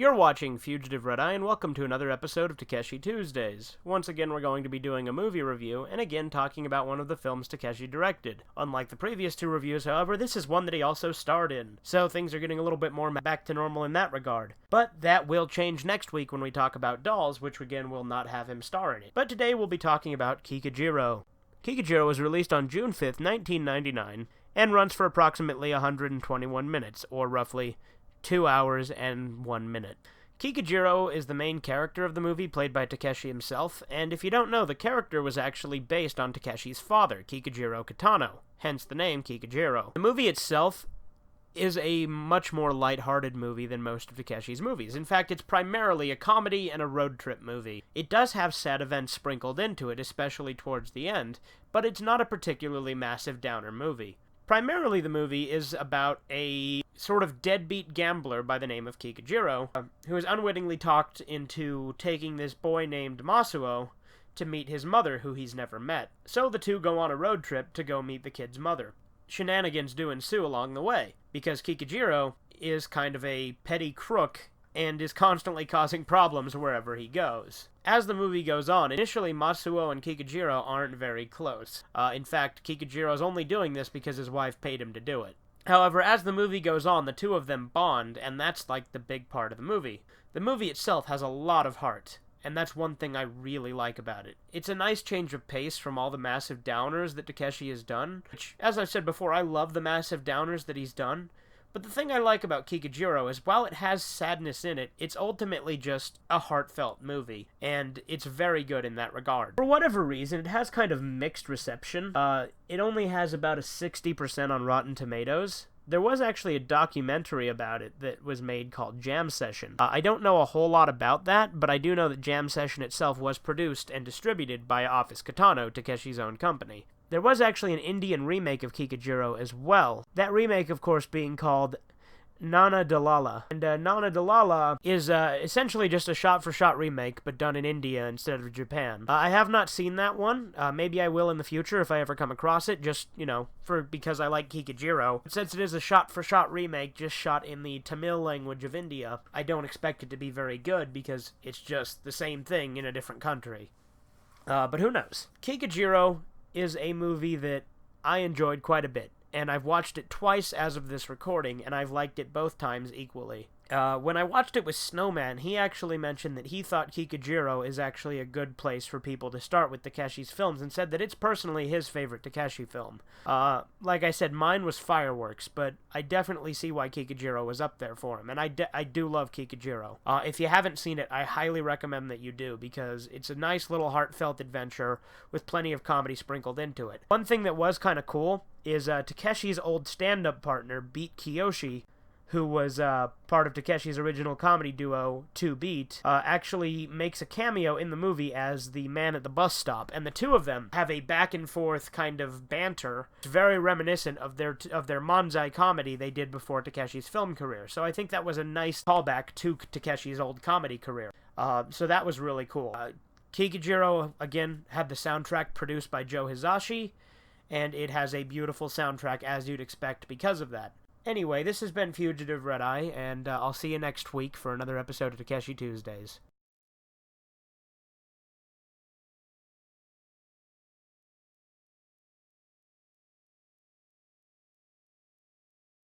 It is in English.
You're watching Fugitive Red-Eye, and welcome to another episode of Takeshi Tuesdays. Once again, we're going to be doing a movie review, and again talking about one of the films Takeshi directed. Unlike the previous two reviews, however, this is one that he also starred in, so things are getting a little bit more back to normal in that regard. But that will change next week when we talk about Dolls, which again will not have him star in it. But today we'll be talking about Kikujiro. Kikujiro was released on June 5th, 1999, and runs for approximately 121 minutes, or roughly 2 hours and 1 minute. Kikujiro is the main character of the movie, played by Takeshi himself, and if you don't know, the character was actually based on Takeshi's father, Kikujiro Kitano, hence the name Kikujiro. The movie itself is a much more lighthearted movie than most of Takeshi's movies. In fact, it's primarily a comedy and a road trip movie. It does have sad events sprinkled into it, especially towards the end, but it's not a particularly massive downer movie. Primarily, the movie is about a sort of deadbeat gambler by the name of Kikujiro, who is unwittingly talked into taking this boy named Masuo to meet his mother, who he's never met. So the two go on a road trip to go meet the kid's mother. Shenanigans do ensue along the way, because Kikujiro is kind of a petty crook and is constantly causing problems wherever he goes. As the movie goes on, initially Masuo and Kikujiro aren't very close. In fact, Kikujiro's only doing this because his wife paid him to do it. However, as the movie goes on, the two of them bond, and that's like the big part of the movie. The movie itself has a lot of heart, and that's one thing I really like about it. It's a nice change of pace from all the massive downers that Takeshi has done, which, as I've said before, I love the massive downers that he's done. But the thing I like about Kikujiro is while it has sadness in it, it's ultimately just a heartfelt movie, and it's very good in that regard. For whatever reason, it has kind of mixed reception. It only has about a 60% on Rotten Tomatoes. There was actually a documentary about it that was made called Jam Session. I don't know a whole lot about that, but I do know that Jam Session itself was produced and distributed by Office Kitano, Takeshi's own company. There was actually an Indian remake of Kikujiro as well. That remake, of course, being called Nana Dalala. And Nana Dalala is essentially just a shot-for-shot remake, but done in India instead of Japan. I have not seen that one. Maybe I will in the future if I ever come across it, just, because I like Kikujiro. But since it is a shot-for-shot remake, just shot in the Tamil language of India, I don't expect it to be very good, because it's just the same thing in a different country. But who knows? Kikujiro is a movie that I enjoyed quite a bit, and I've watched it twice as of this recording, and I've liked it both times equally. When I watched it with Snowman, he actually mentioned that he thought Kikujiro is actually a good place for people to start with Takeshi's films, and said that it's personally his favorite Takeshi film. Like I said, mine was Fireworks, but I definitely see why Kikujiro was up there for him, and I do love Kikujiro. If you haven't seen it, I highly recommend that you do, because it's a nice little heartfelt adventure with plenty of comedy sprinkled into it. One thing that was kind of cool is Takeshi's old stand-up partner, Beat Kiyoshi, who was part of Takeshi's original comedy duo, 2Beat, actually makes a cameo in the movie as the man at the bus stop, and the two of them have a back-and-forth kind of banter. It's very reminiscent of their manzai comedy they did before Takeshi's film career, so I think that was a nice callback to Takeshi's old comedy career. So that was really cool. Kikujiro, again, had the soundtrack produced by Joe Hisashi, and it has a beautiful soundtrack as you'd expect because of that. Anyway, this has been Fugitive Red-Eye, and I'll see you next week for another episode of Takeshi Tuesdays.